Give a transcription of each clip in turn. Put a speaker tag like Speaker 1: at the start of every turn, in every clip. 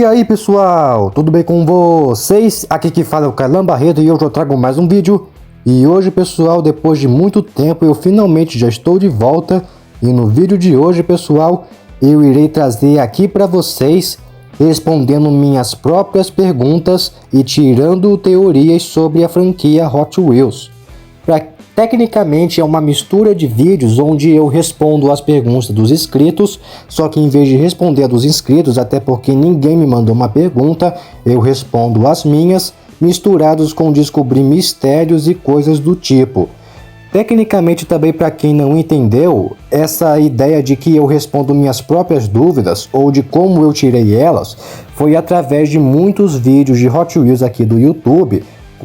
Speaker 1: aí pessoal, tudo bem com vocês? Aqui que fala é o Carlão Barreto e hoje eu trago mais um vídeo. E hoje pessoal, depois de muito tempo eu finalmente já estou de volta. E no vídeo de hoje pessoal, eu irei trazer aqui para vocês respondendo minhas próprias perguntas e tirando teorias sobre a franquia Hot Wheels. Tecnicamente é uma mistura de vídeos onde eu respondo as perguntas dos inscritos, só que em vez de responder a dos inscritos, até porque ninguém me mandou uma pergunta, eu respondo as minhas, misturados com descobrir mistérios e coisas do tipo. Tecnicamente também, para quem não entendeu, essa ideia de que eu respondo minhas próprias dúvidas ou de como eu tirei elas, foi através de muitos vídeos de Hot Wheels aqui do YouTube,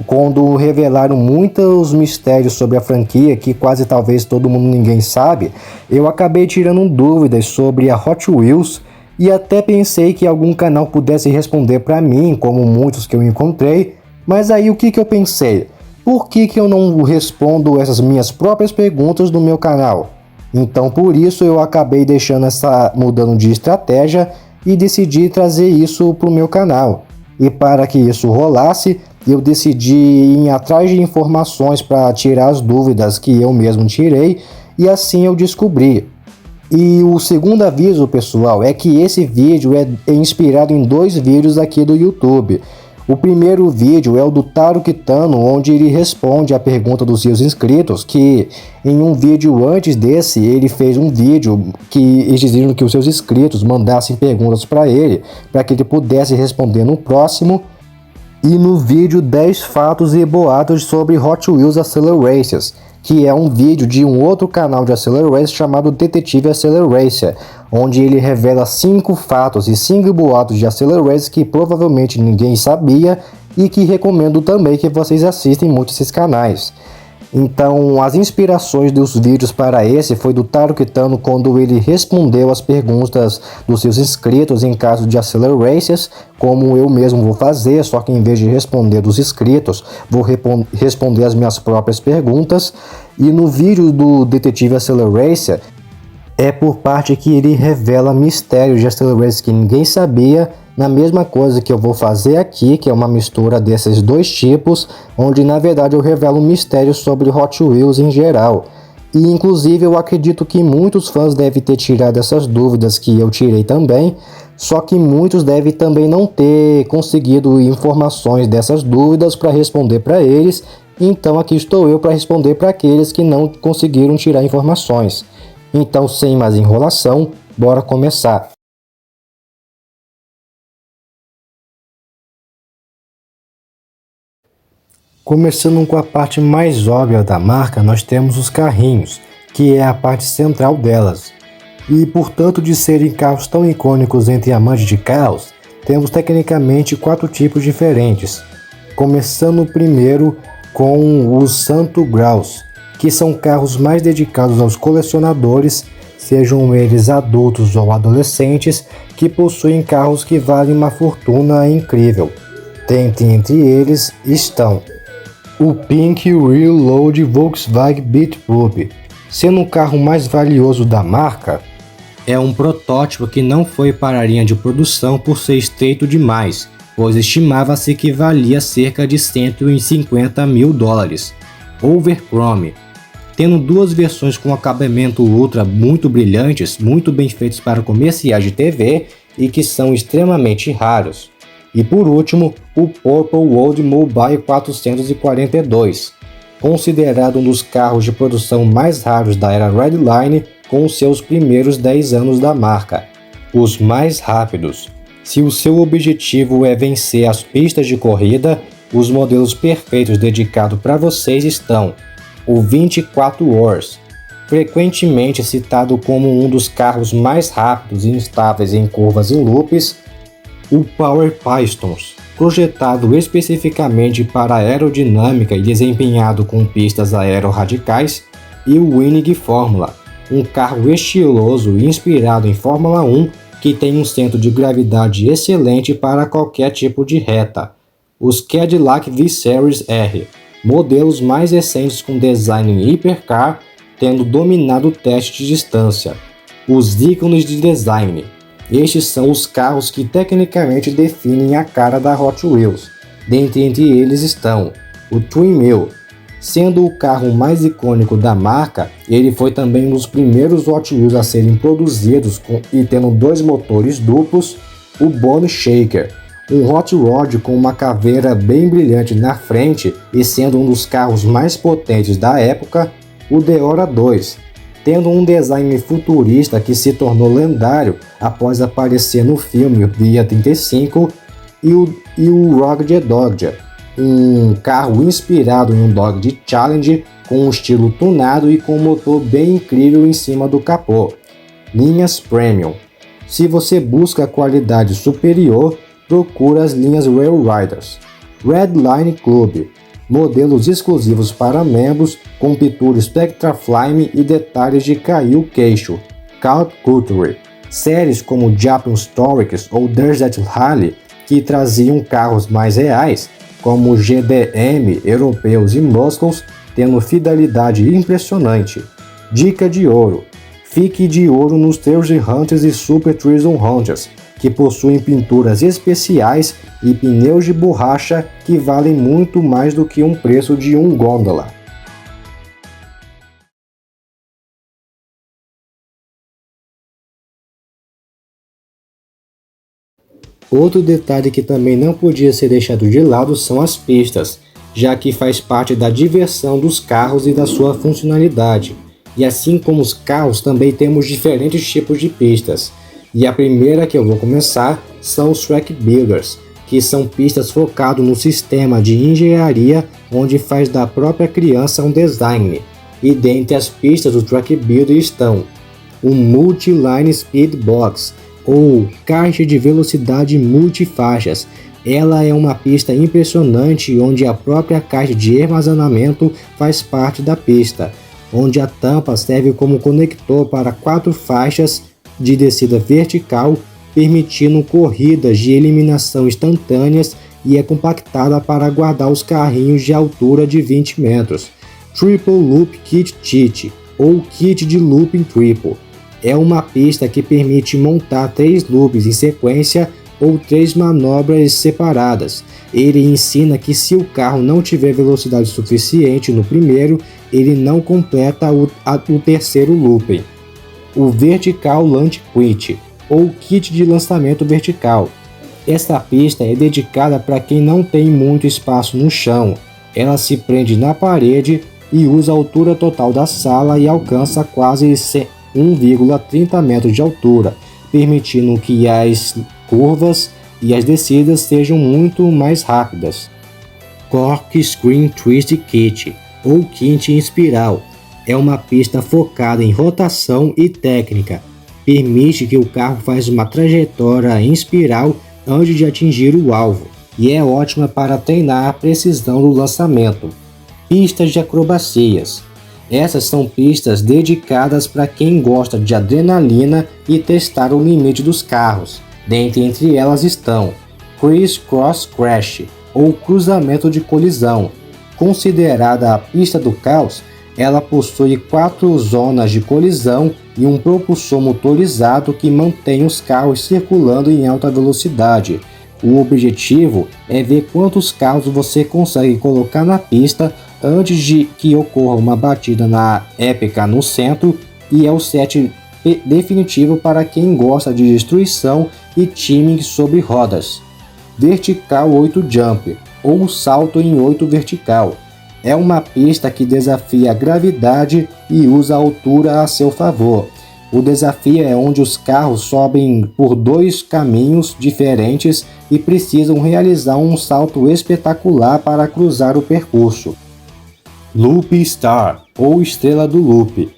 Speaker 1: quando revelaram muitos mistérios sobre a franquia que quase talvez todo mundo ninguém sabe. Eu acabei tirando dúvidas sobre a Hot Wheels e até pensei que algum canal pudesse responder para mim, como muitos que eu encontrei. Mas aí o que eu pensei? Por que eu não respondo essas minhas próprias perguntas no meu canal? Então por isso eu acabei mudando de estratégia e decidi trazer isso para o meu canal. E para que isso rolasse, eu decidi ir atrás de informações para tirar as dúvidas que eu mesmo tirei, e assim eu descobri. E o segundo aviso, pessoal, é que esse vídeo é inspirado em dois vídeos aqui do YouTube. O primeiro vídeo é o do Taro Kitano, onde ele responde a pergunta dos seus inscritos, que em um vídeo antes desse, ele fez um vídeo exigindo que os seus inscritos mandassem perguntas para ele que ele pudesse responder no próximo. E no vídeo 10 fatos e boatos sobre Hot Wheels Accelerations, que é um vídeo de um outro canal de Accelerations chamado Detetive Accelerations, onde ele revela 5 fatos e 5 boatos de Accelerations que provavelmente ninguém sabia e que recomendo também que vocês assistem muito esses canais. Então, as inspirações dos vídeos para esse foi do Taro Kitano quando ele respondeu as perguntas dos seus inscritos em caso de Accelerations, como eu mesmo vou fazer, só que em vez de responder dos inscritos, vou responder as minhas próprias perguntas. E no vídeo do Detetive Accelerations, é por parte que ele revela mistérios de Accelerations que ninguém sabia, na mesma coisa que eu vou fazer aqui, que é uma mistura desses dois tipos, onde na verdade eu revelo mistérios sobre Hot Wheels em geral. E inclusive eu acredito que muitos fãs devem ter tirado essas dúvidas que eu tirei também, só que muitos devem também não ter conseguido informações dessas dúvidas para responder para eles, então aqui estou eu para responder para aqueles que não conseguiram tirar informações. Então, sem mais enrolação, bora começar. Começando com a parte mais óbvia da marca, nós temos os carrinhos, que é a parte central delas. E por tanto de serem carros tão icônicos entre amantes de carros, temos tecnicamente 4 tipos diferentes. Começando primeiro com os Santo Graus, que são carros mais dedicados aos colecionadores, sejam eles adultos ou adolescentes, que possuem carros que valem uma fortuna incrível. Entre eles estão o Pink Reload Volkswagen Beetle, sendo o carro mais valioso da marca. É um protótipo que não foi para a linha de produção por ser estreito demais, pois estimava-se que valia cerca de $150 mil. Overchrome, tendo duas versões com acabamento ultra muito brilhantes, muito bem feitos para comerciais de TV e que são extremamente raros. E por último, o Purple World Mobile 442, considerado um dos carros de produção mais raros da era Redline com os seus primeiros 10 anos da marca. Os mais rápidos. Se o seu objetivo é vencer as pistas de corrida, os modelos perfeitos dedicados para vocês estão o 24 Hours, frequentemente citado como um dos carros mais rápidos e instáveis em curvas e loops, o Power Pistons, projetado especificamente para aerodinâmica e desempenhado com pistas aero-radicais, e o Winning Formula, um carro estiloso e inspirado em Fórmula 1 que tem um centro de gravidade excelente para qualquer tipo de reta. Os Cadillac V-Series R, modelos mais recentes com design hipercar, tendo dominado o teste de distância. Os ícones de design, Estes são os carros que tecnicamente definem a cara da Hot Wheels. Dentre eles estão o Twin Mill. Sendo o carro mais icônico da marca, ele foi também um dos primeiros Hot Wheels a serem produzidos e tendo 2 motores duplos, o Bone Shaker, um Hot Rod com uma caveira bem brilhante na frente e sendo um dos carros mais potentes da época, o Deora 2, tendo um design futurista que se tornou lendário após aparecer no filme Via 35, e o Rogue Dodge, um carro inspirado em um Dodge Challenger com um estilo tunado e com um motor bem incrível em cima do capô. Linhas Premium. Se você busca qualidade superior, procura as linhas Rail Riders. Redline Club. Modelos exclusivos para membros com pintura Spectra Flame e detalhes de cair o queixo. Cult Culture. Séries como Japan Stories ou Desert Rally, que traziam carros mais reais, como GDM, europeus e Muscles, tendo fidelidade impressionante. Dica de ouro. Fique de ouro nos Treasure Hunters e Super Treasure Hunters, que possuem pinturas especiais e pneus de borracha que valem muito mais do que um preço de um Gondola. Outro detalhe que também não podia ser deixado de lado são as pistas, já que faz parte da diversão dos carros e da sua funcionalidade. E assim como os carros, também temos diferentes tipos de pistas. E a primeira que eu vou começar são os Track Builders, que são pistas focadas no sistema de engenharia onde faz da própria criança um design. E dentre as pistas do Track Builder estão o Multi-Line Speed Box, ou caixa de velocidade multifaixas. Ela é uma pista impressionante onde a própria caixa de armazenamento faz parte da pista, onde a tampa serve como conector para 4 faixas de descida vertical, permitindo corridas de eliminação instantâneas, e é compactada para guardar os carrinhos de altura de 20 metros. Triple Loop Kit Cheat, ou Kit de Looping Triple. É uma pista que permite montar 3 loops em sequência ou 3 manobras separadas. Ele ensina que se o carro não tiver velocidade suficiente no primeiro, ele não completa o terceiro looping. O Vertical Launch Quit, ou Kit de lançamento vertical. Esta pista é dedicada para quem não tem muito espaço no chão. Ela se prende na parede e usa a altura total da sala e alcança quase 1,30 metros de altura, permitindo que as curvas e as descidas sejam muito mais rápidas. Cork Screen Twist Kit, ou Kit em espiral, é uma pista focada em rotação e técnica. Permite que o carro faça uma trajetória em espiral antes de atingir o alvo, e é ótima para treinar a precisão do lançamento. Pistas de acrobacias. Essas são pistas dedicadas para quem gosta de adrenalina e testar o limite dos carros. Entre elas estão Criss Cross Crash, ou cruzamento de colisão. Considerada a pista do caos, ela possui 4 zonas de colisão e um propulsor motorizado que mantém os carros circulando em alta velocidade. O objetivo é ver quantos carros você consegue colocar na pista antes de que ocorra uma batida na épica no centro, e é o set definitivo para quem gosta de destruição e timing sobre rodas. Vertical 8 Jump, ou salto em 8 vertical. É uma pista que desafia a gravidade e usa a altura a seu favor. O desafio é onde os carros sobem por 2 caminhos diferentes e precisam realizar um salto espetacular para cruzar o percurso. Loop Star, ou Estrela do Loop,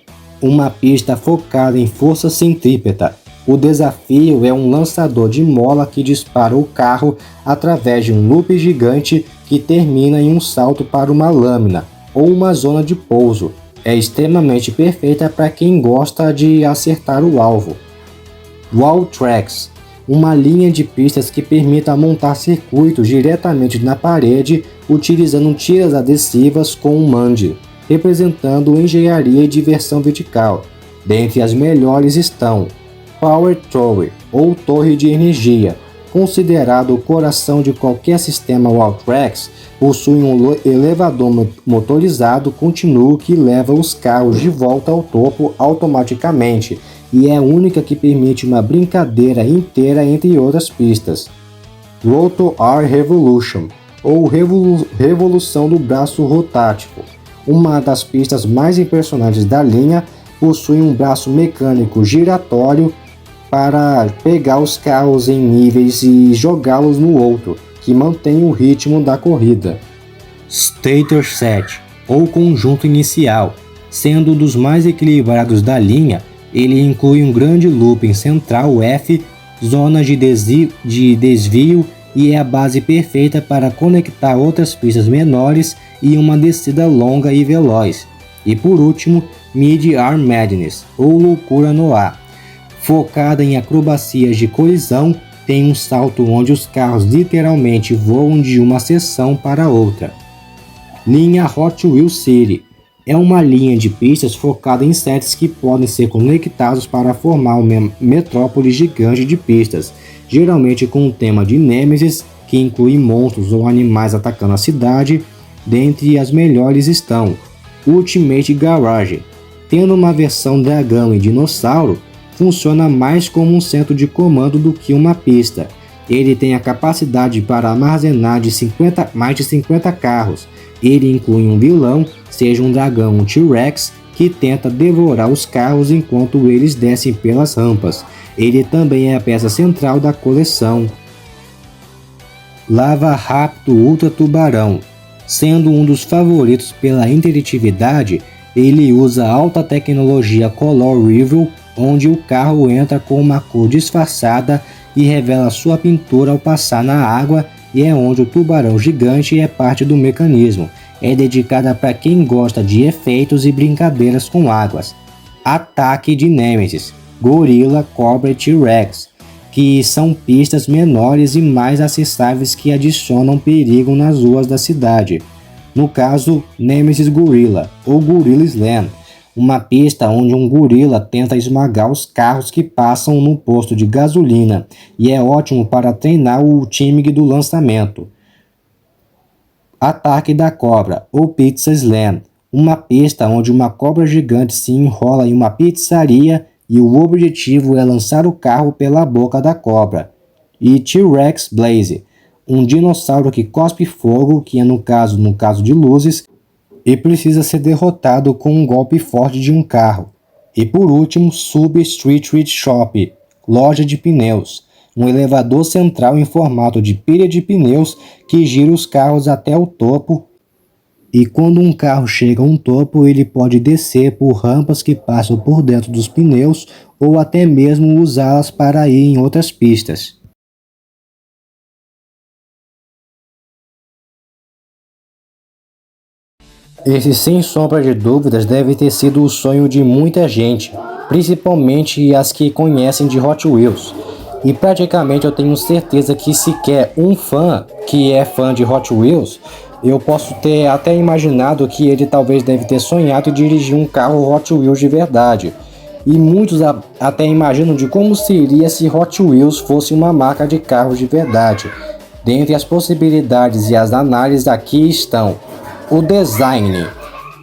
Speaker 1: uma pista focada em força centrípeta. O desafio é um lançador de mola que dispara o carro através de um loop gigante que termina em um salto para uma lâmina ou uma zona de pouso. É extremamente perfeita para quem gosta de acertar o alvo. Wall Tracks, uma linha de pistas que permita montar circuitos diretamente na parede utilizando tiras adesivas com um mande, representando engenharia e diversão vertical. Dentre as melhores estão Power Tower, ou torre de energia. Considerado o coração de qualquer sistema Wall-Tracks, possui um elevador motorizado contínuo que leva os carros de volta ao topo automaticamente e é a única que permite uma brincadeira inteira entre outras pistas. Rotor Arm Revolution, ou Revolução do Braço Rotático. Uma das pistas mais impressionantes da linha, possui um braço mecânico giratório para pegar os carros em níveis e jogá-los no outro, que mantém o ritmo da corrida. Stator Set, ou Conjunto Inicial, sendo um dos mais equilibrados da linha, ele inclui um grande looping central F, zonas de desvio e é a base perfeita para conectar outras pistas menores e uma descida longa e veloz. E por último, Mid-Arm Madness, ou Loucura no Ar, focada em acrobacias de colisão, tem um salto onde os carros literalmente voam de uma seção para outra. Linha Hot Wheels City é uma linha de pistas focada em sets que podem ser conectados para formar uma metrópole gigante de pistas, geralmente com o tema de Nemesis, que inclui monstros ou animais atacando a cidade. Dentre as melhores estão Ultimate Garage, tendo uma versão dragão e dinossauro, funciona mais como um centro de comando do que uma pista. Ele tem a capacidade para armazenar mais de 50 carros. Ele inclui um vilão, seja um dragão ou T-Rex, que tenta devorar os carros enquanto eles descem pelas rampas. Ele também é a peça central da coleção. Lava Rápido Ultra Tubarão. Sendo um dos favoritos pela interatividade, ele usa alta tecnologia Color Reveal, onde o carro entra com uma cor disfarçada e revela sua pintura ao passar na água, e é onde o tubarão gigante é parte do mecanismo. É dedicada para quem gosta de efeitos e brincadeiras com águas. Ataque de Nemesis, Gorila, Cobra e T-Rex, que são pistas menores e mais acessíveis que adicionam perigo nas ruas da cidade. No caso, Nemesis Gorilla, ou Gorilla Slam, uma pista onde um gorila tenta esmagar os carros que passam no posto de gasolina e é ótimo para treinar o time do lançamento. Ataque da Cobra, ou Pizza Slam, uma pista onde uma cobra gigante se enrola em uma pizzaria e o objetivo é lançar o carro pela boca da cobra. E T-Rex Blaze, um dinossauro que cospe fogo, que é no caso de luzes, e precisa ser derrotado com um golpe forte de um carro. E por último, Sub Street Shop, loja de pneus, um elevador central em formato de pilha de pneus que gira os carros até o topo, e quando um carro chega a um topo, ele pode descer por rampas que passam por dentro dos pneus ou até mesmo usá-las para ir em outras pistas. Esse, sem sombra de dúvidas, deve ter sido o sonho de muita gente, principalmente as que conhecem de Hot Wheels. E praticamente eu tenho certeza que sequer um fã que é fã de Hot Wheels, eu posso ter até imaginado que ele talvez deve ter sonhado em dirigir um carro Hot Wheels de verdade. E muitos até imaginam de como seria se Hot Wheels fosse uma marca de carros de verdade. Dentre as possibilidades e as análises aqui estão: o design.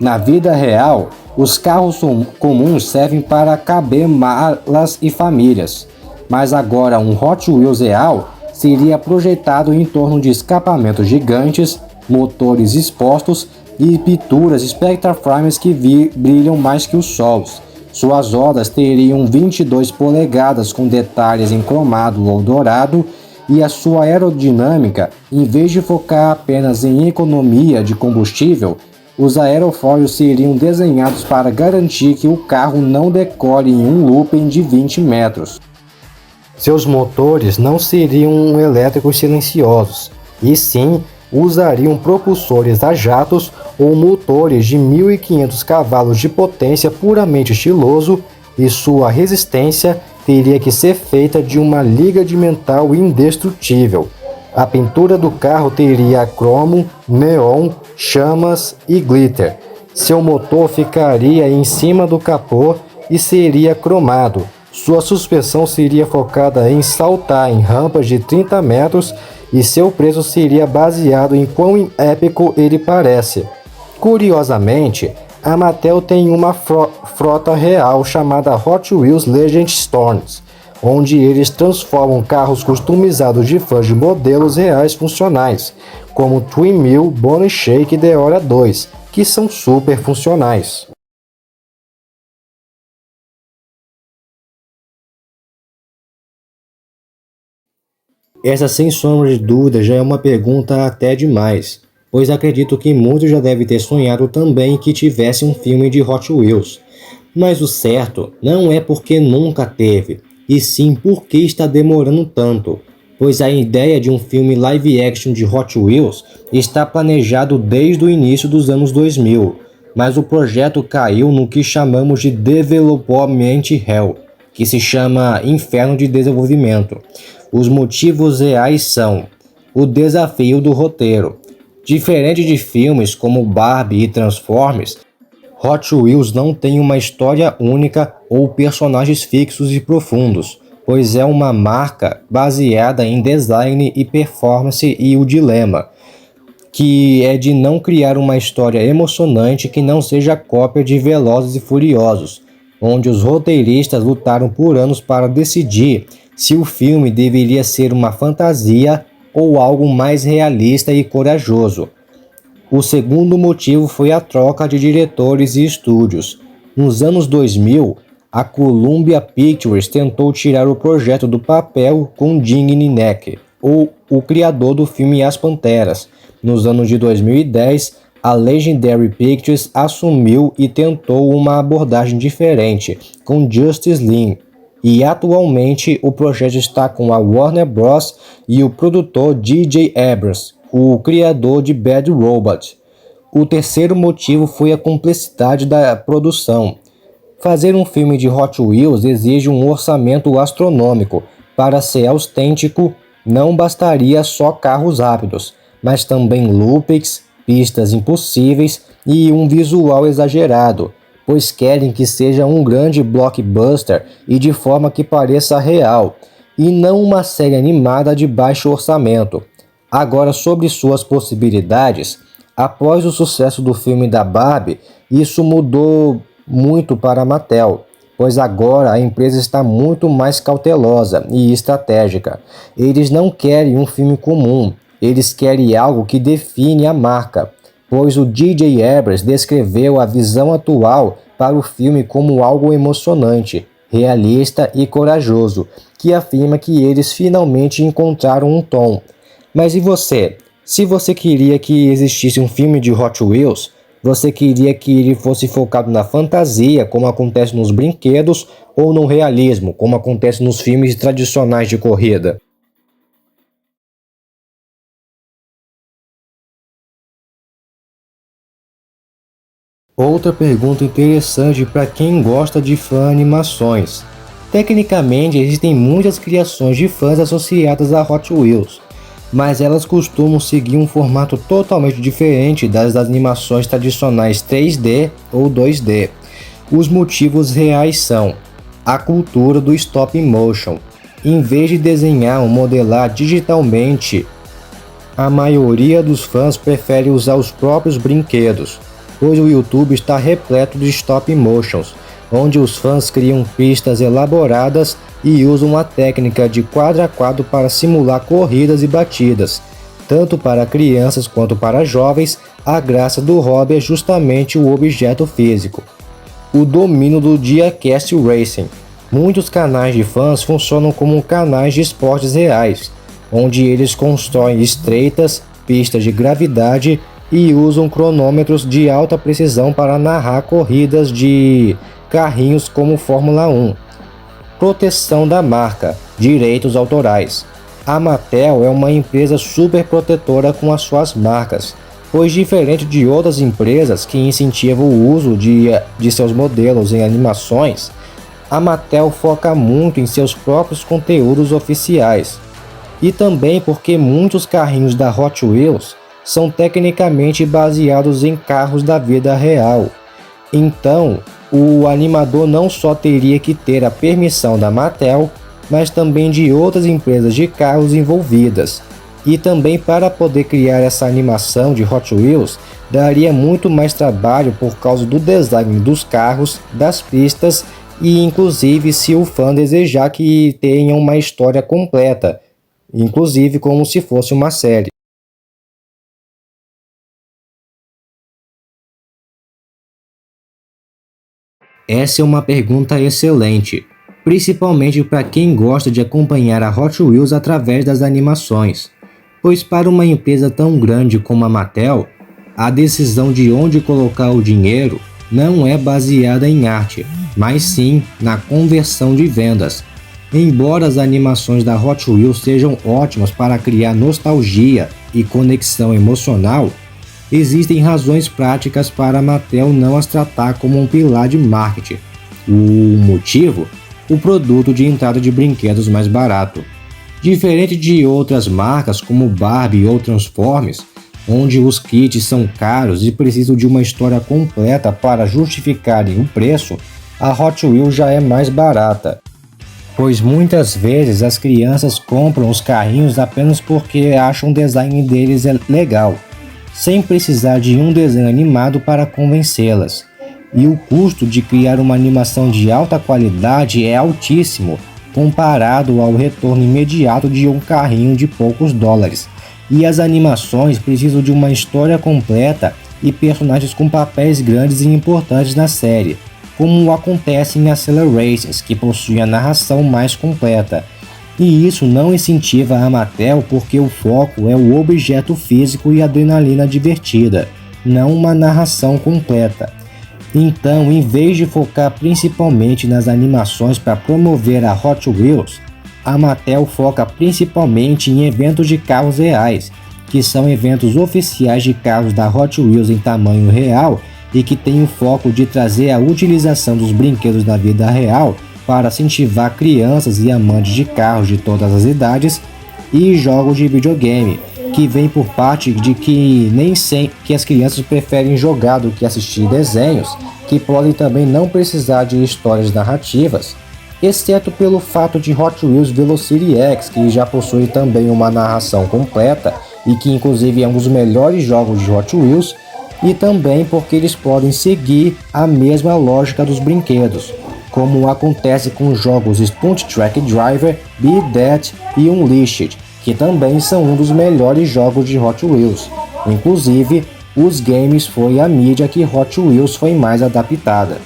Speaker 1: Na vida real, os carros comuns servem para caber malas e famílias, mas agora um Hot Wheels real seria projetado em torno de escapamentos gigantes, motores expostos e pinturas Spectraframes que brilham mais que os sols. Suas rodas teriam 22 polegadas com detalhes em cromado ou dourado, e a sua aerodinâmica, em vez de focar apenas em economia de combustível, os aerofólios seriam desenhados para garantir que o carro não decole em um looping de 20 metros. Seus motores não seriam elétricos silenciosos, e sim usariam propulsores a jatos ou motores de 1.500 cavalos de potência puramente estiloso, e sua resistência teria que ser feita de uma liga de metal indestrutível. A pintura do carro teria cromo, neon, chamas e glitter. Seu motor ficaria em cima do capô e seria cromado. Sua suspensão seria focada em saltar em rampas de 30 metros e seu preço seria baseado em quão épico ele parece. Curiosamente, a Mattel tem uma frota real chamada Hot Wheels Legend Storms, onde eles transformam carros customizados de fãs de modelos reais funcionais, como Twin Mill, Bonnie Shake e The Hora 2, que são super funcionais. Essa, sem sombra de dúvida, já é uma pergunta até demais, pois acredito que muitos já devem ter sonhado também que tivesse um filme de Hot Wheels. Mas o certo não é porque nunca teve, e sim porque está demorando tanto, pois a ideia de um filme live action de Hot Wheels está planejado desde o início dos anos 2000, mas o projeto caiu no que chamamos de Development Hell, que se chama Inferno de Desenvolvimento. Os motivos reais são o desafio do roteiro. Diferente de filmes como Barbie e Transformers, Hot Wheels não tem uma história única ou personagens fixos e profundos, pois é uma marca baseada em design e performance, e o dilema, que é de não criar uma história emocionante que não seja cópia de Velozes e Furiosos, onde os roteiristas lutaram por anos para decidir se o filme deveria ser uma fantasia ou algo mais realista e corajoso. O segundo motivo foi a troca de diretores e estúdios. Nos anos 2000, a Columbia Pictures tentou tirar o projeto do papel com Jim Ninek, o criador do filme As Panteras. Nos anos de 2010, a Legendary Pictures assumiu e tentou uma abordagem diferente, com Justice League. E atualmente o projeto está com a Warner Bros. E o produtor J.J. Abrams, o criador de Bad Robot. O terceiro motivo foi a complexidade da produção. Fazer um filme de Hot Wheels exige um orçamento astronômico. Para ser autêntico, não bastaria só carros rápidos, mas também loopings, pistas impossíveis e um visual exagerado, pois querem que seja um grande blockbuster e de forma que pareça real, e não uma série animada de baixo orçamento. Agora, sobre suas possibilidades, após o sucesso do filme da Barbie, isso mudou muito para a Mattel, pois agora a empresa está muito mais cautelosa e estratégica. Eles não querem um filme comum, eles querem algo que define a marca, pois o J.J. Abrams descreveu a visão atual para o filme como algo emocionante, realista e corajoso, que afirma que eles finalmente encontraram um tom. Mas e você? Se você queria que existisse um filme de Hot Wheels, você queria que ele fosse focado na fantasia, como acontece nos brinquedos, ou no realismo, como acontece nos filmes tradicionais de corrida? Outra pergunta interessante para quem gosta de animações. Tecnicamente, existem muitas criações de fãs associadas a Hot Wheels, mas elas costumam seguir um formato totalmente diferente das animações tradicionais 3D ou 2D. Os motivos reais são a cultura do stop motion. Em vez de desenhar ou modelar digitalmente, a maioria dos fãs prefere usar os próprios brinquedos, pois o YouTube está repleto de stop motions, onde os fãs criam pistas elaboradas e usam a técnica de quadro a quadro para simular corridas e batidas. Tanto para crianças quanto para jovens, a graça do hobby é justamente o objeto físico. O domínio do Diecast Racing. Muitos canais de fãs funcionam como canais de esportes reais, onde eles constroem estreitas, pistas de gravidade e usam cronômetros de alta precisão para narrar corridas de carrinhos como Fórmula 1. Proteção da marca, direitos autorais. A Mattel é uma empresa super protetora com as suas marcas, pois diferente de outras empresas que incentivam o uso de seus modelos em animações, a Mattel foca muito em seus próprios conteúdos oficiais. E também porque muitos carrinhos da Hot Wheels são tecnicamente baseados em carros da vida real. Então, o animador não só teria que ter a permissão da Mattel, mas também de outras empresas de carros envolvidas. E também, para poder criar essa animação de Hot Wheels, daria muito mais trabalho por causa do design dos carros, das pistas e inclusive se o fã desejar que tenha uma história completa, inclusive como se fosse uma série. Essa é uma pergunta excelente, principalmente para quem gosta de acompanhar a Hot Wheels através das animações, pois para uma empresa tão grande como a Mattel, a decisão de onde colocar o dinheiro não é baseada em arte, mas sim na conversão de vendas. Embora as animações da Hot Wheels sejam ótimas para criar nostalgia e conexão emocional, existem razões práticas para a Mattel não as tratar como um pilar de marketing. O motivo? O produto de entrada de brinquedos mais barato. Diferente de outras marcas como Barbie ou Transformers, onde os kits são caros e precisam de uma história completa para justificarem o preço, a Hot Wheels já é mais barata, pois muitas vezes as crianças compram os carrinhos apenas porque acham o design deles legal, sem precisar de um desenho animado para convencê-las. E o custo de criar uma animação de alta qualidade é altíssimo, comparado ao retorno imediato de um carrinho de poucos dólares. E as animações precisam de uma história completa e personagens com papéis grandes e importantes na série, como acontece em Accelerations, que possui a narração mais completa. E isso não incentiva a Mattel porque o foco é o objeto físico e adrenalina divertida, não uma narração completa. Então, em vez de focar principalmente nas animações para promover a Hot Wheels, a Mattel foca principalmente em eventos de carros reais, que são eventos oficiais de carros da Hot Wheels em tamanho real e que tem o foco de trazer a utilização dos brinquedos na vida real para incentivar crianças e amantes de carros de todas as idades e jogos de videogame, que vem por parte de que nem sempre que as crianças preferem jogar do que assistir desenhos, que podem também não precisar de histórias narrativas, exceto pelo fato de Hot Wheels Velocity X, que já possui também uma narração completa e que inclusive é um dos melhores jogos de Hot Wheels, e também porque eles podem seguir a mesma lógica dos brinquedos, como acontece com os jogos Stunt Track Driver, Beat That e Unleashed, que também são um dos melhores jogos de Hot Wheels. Inclusive, os games foi a mídia que Hot Wheels foi mais adaptada.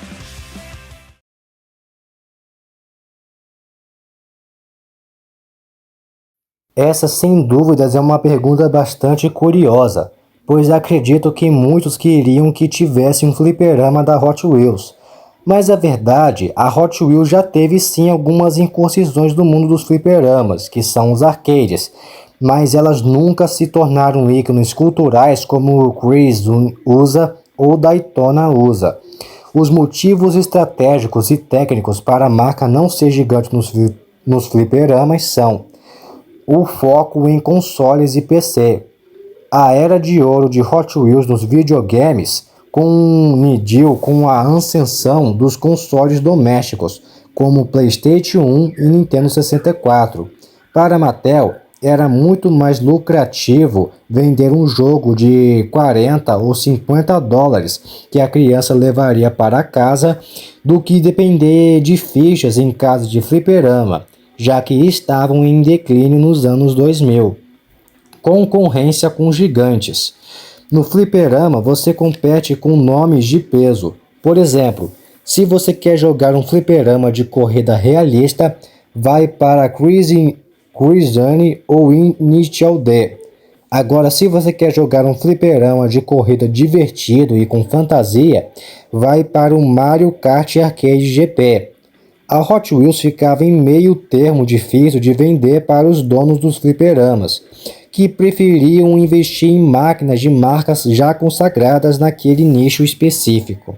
Speaker 1: Essa, sem dúvidas, é uma pergunta bastante curiosa, pois acredito que muitos queriam que tivesse um fliperama da Hot Wheels. Mas a verdade, a Hot Wheels já teve sim algumas incursões no mundo dos fliperamas, que são os arcades, mas elas nunca se tornaram ícones culturais como o Chris usa ou Daytona usa. Os motivos estratégicos e técnicos para a marca não ser gigante nos fliperamas são o foco em consoles e PC, a era de ouro de Hot Wheels nos videogames coincidiu com a ascensão dos consoles domésticos, como PlayStation 1 e Nintendo 64. Para a Mattel, era muito mais lucrativo vender um jogo de 40 ou 50 dólares que a criança levaria para casa do que depender de fichas em casa de fliperama, já que estavam em declínio nos anos 2000. Concorrência com gigantes. No fliperama, você compete com nomes de peso. Por exemplo, se você quer jogar um fliperama de corrida realista, vai para Crazy ou Initial D. Agora, se você quer jogar um fliperama de corrida divertido e com fantasia, vai para o Mario Kart Arcade GP. A Hot Wheels ficava em meio termo difícil de vender para os donos dos fliperamas, que preferiam investir em máquinas de marcas já consagradas naquele nicho específico.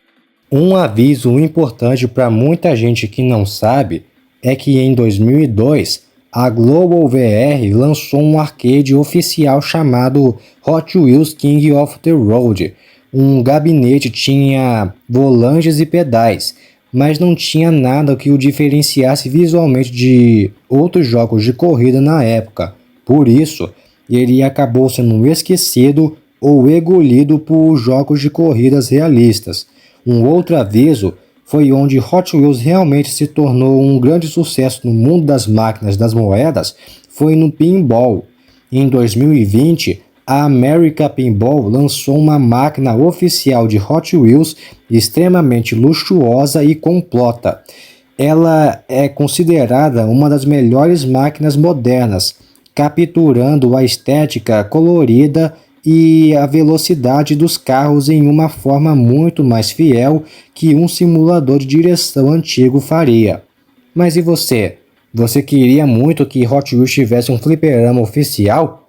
Speaker 1: Um aviso importante para muita gente que não sabe é que em 2002 a Global VR lançou um arcade oficial chamado Hot Wheels King of the Road, Um gabinete tinha volantes e pedais, mas não tinha nada que o diferenciasse visualmente de outros jogos de corrida na época. Por isso, ele acabou sendo esquecido ou engolido por jogos de corridas realistas. Um outro aviso foi onde Hot Wheels realmente se tornou um grande sucesso no mundo das máquinas das moedas, foi no pinball. Em 2020, a American Pinball lançou uma máquina oficial de Hot Wheels extremamente luxuosa e completa. Ela é considerada uma das melhores máquinas modernas, capturando a estética colorida e a velocidade dos carros em uma forma muito mais fiel que um simulador de direção antigo faria. Mas e você? Você queria muito que Hot Wheels tivesse um fliperama oficial?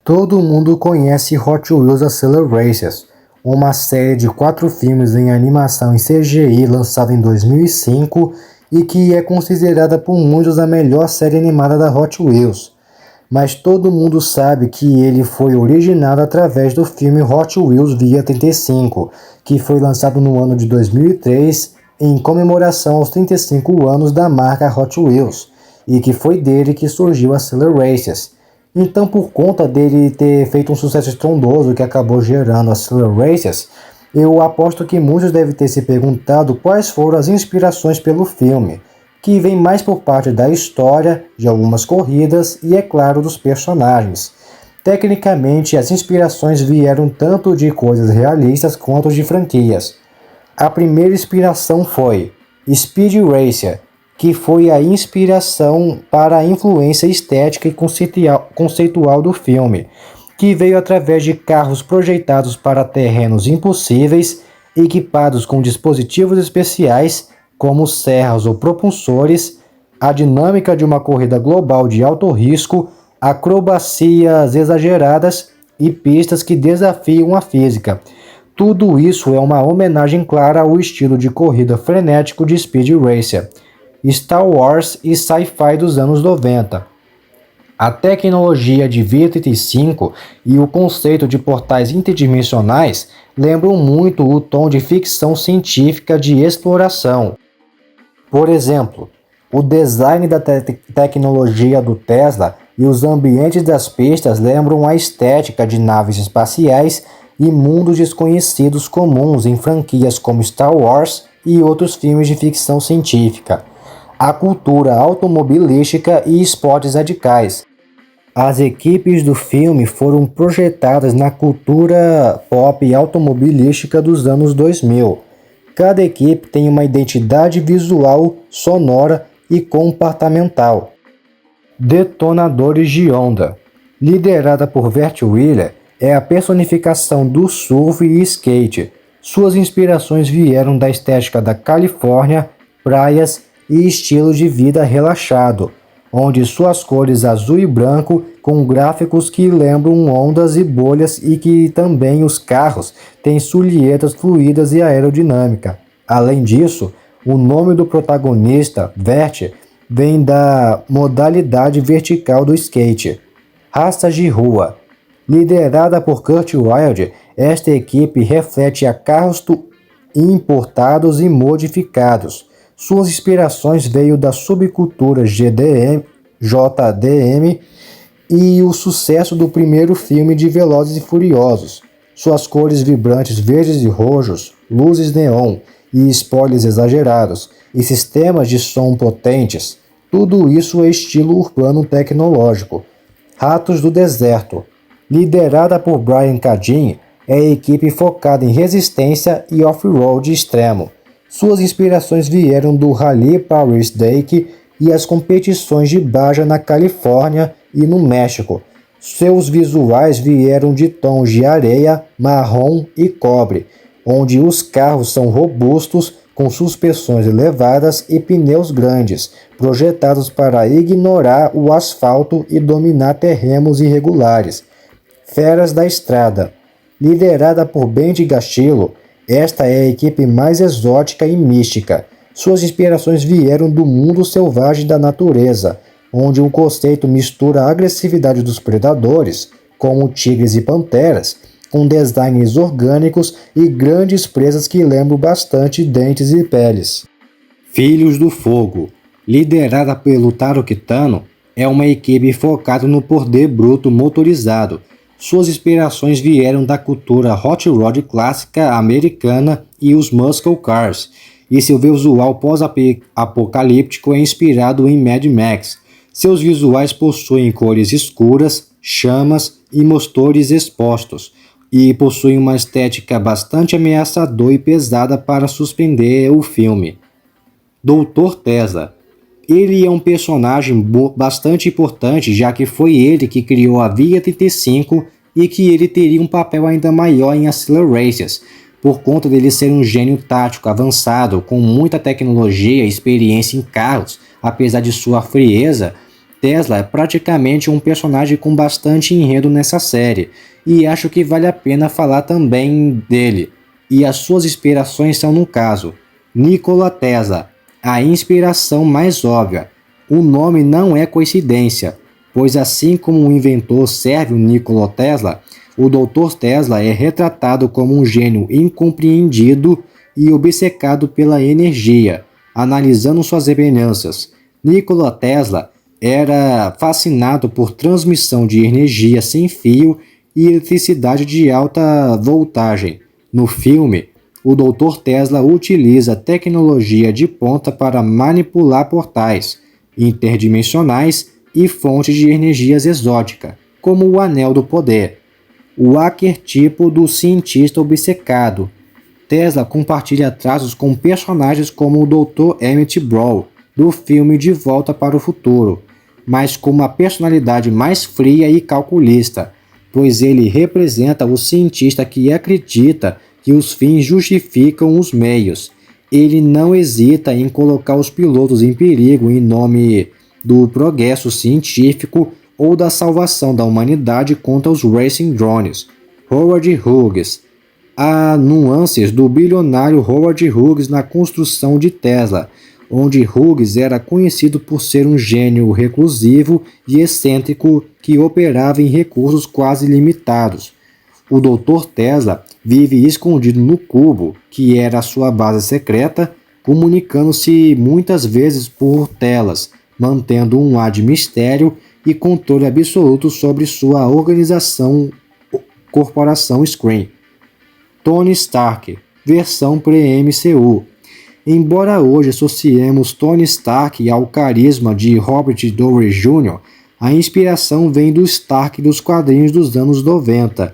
Speaker 1: Todo mundo conhece Hot Wheels Accelerations, uma série de 4 filmes em animação em CGI lançada em 2005 e que é considerada por muitos a melhor série animada da Hot Wheels. Mas todo mundo sabe que ele foi originado através do filme Hot Wheels Via 35, que foi lançado no ano de 2003 em comemoração aos 35 anos da marca Hot Wheels, e que foi dele que surgiu a Accelerations. Então, por conta dele ter feito um sucesso estrondoso que acabou gerando a Accelerations, eu aposto que muitos devem ter se perguntado quais foram as inspirações pelo filme, que vem mais por parte da história, de algumas corridas e, é claro, dos personagens. Tecnicamente, as inspirações vieram tanto de coisas realistas quanto de franquias. A primeira inspiração foi Speed Racer, que foi a inspiração para a influência estética e conceitual do filme, que veio através de carros projetados para terrenos impossíveis, equipados com dispositivos especiais, como serras ou propulsores, a dinâmica de uma corrida global de alto risco, acrobacias exageradas e pistas que desafiam a física. Tudo isso é uma homenagem clara ao estilo de corrida frenético de Speed Racer, Star Wars e sci-fi dos anos 90. A tecnologia de V-35 e o conceito de portais interdimensionais lembram muito o tom de ficção científica de exploração. Por exemplo, o design da tecnologia do Tesla e os ambientes das pistas lembram a estética de naves espaciais e mundos desconhecidos comuns em franquias como Star Wars e outros filmes de ficção científica. A cultura automobilística e esportes radicais. As equipes do filme foram projetadas na cultura pop automobilística dos anos 2000. Cada equipe tem uma identidade visual, sonora e comportamental. Detonadores de onda. Liderada por Bert Wheeler, é a personificação do surf e skate. Suas inspirações vieram da estética da Califórnia, praias e estilo de vida relaxado, onde suas cores azul e branco com gráficos que lembram ondas e bolhas e que também os carros têm silhuetas fluídas e aerodinâmica. Além disso, o nome do protagonista, Vert, vem da modalidade vertical do skate. Raças de rua. Liderada por Kurt Wilde, esta equipe reflete a carros importados e modificados. Suas inspirações veio da subcultura JDM e o sucesso do primeiro filme de Velozes e Furiosos. Suas cores vibrantes verdes e rojos, luzes neon e spoilers exagerados e sistemas de som potentes, tudo isso é estilo urbano tecnológico. Ratos do Deserto. Liderada por Brian Cadin, é a equipe focada em resistência e off-road extremo. Suas inspirações vieram do Rally Paris-Dakar e as competições de Baja na Califórnia e no México. Seus visuais vieram de tons de areia, marrom e cobre, onde os carros são robustos, com suspensões elevadas e pneus grandes, projetados para ignorar o asfalto e dominar terrenos irregulares. Feras da Estrada. Liderada por Ben Gastillo, esta é a equipe mais exótica e mística. Suas inspirações vieram do mundo selvagem da natureza, onde o conceito mistura a agressividade dos predadores, como tigres e panteras, com designs orgânicos e grandes presas que lembram bastante dentes e peles. Filhos do Fogo, liderada pelo Taro Kitano, é uma equipe focada no poder bruto motorizado. Suas inspirações vieram da cultura hot rod clássica americana e os muscle cars, e seu visual pós-apocalíptico é inspirado em Mad Max. Seus visuais possuem cores escuras, chamas e motores expostos, e possuem uma estética bastante ameaçadora e pesada para suspender o filme. Dr. Tesla. Ele é um personagem bastante importante, já que foi ele que criou a Via 35 e que ele teria um papel ainda maior em Accelerations, por conta dele ser um gênio tático avançado, com muita tecnologia e experiência em carros. Apesar de sua frieza, Tesla é praticamente um personagem com bastante enredo nessa série, e acho que vale a pena falar também dele. E as suas inspirações são, no caso, Nikola Tesla, a inspiração mais óbvia. O nome não é coincidência, pois assim como o inventor sérvio Nikola Tesla, o Dr. Tesla é retratado como um gênio incompreendido e obcecado pela energia. Analisando suas semelhanças, Nikola Tesla era fascinado por transmissão de energia sem fio e eletricidade de alta voltagem. No filme, o Dr. Tesla utiliza tecnologia de ponta para manipular portais interdimensionais e fontes de energias exóticas, como o Anel do Poder, o arquétipo do cientista obcecado. Tesla compartilha traços com personagens como o Dr. Emmett Brown, do filme De Volta para o Futuro, mas com uma personalidade mais fria e calculista, pois ele representa o cientista que acredita que os fins justificam os meios. Ele não hesita em colocar os pilotos em perigo em nome do progresso científico ou da salvação da humanidade contra os racing drones. Howard Hughes. Há nuances do bilionário Howard Hughes na construção de Tesla, onde Hughes era conhecido por ser um gênio reclusivo e excêntrico que operava em recursos quase limitados. O Dr. Tesla vive escondido no cubo, que era a sua base secreta, comunicando-se muitas vezes por telas, mantendo um ar de mistério e controle absoluto sobre sua organização Corporação Scream. Tony Stark, versão pré-MCU. Embora hoje associemos Tony Stark ao carisma de Robert Downey Jr., a inspiração vem do Stark dos quadrinhos dos anos 90,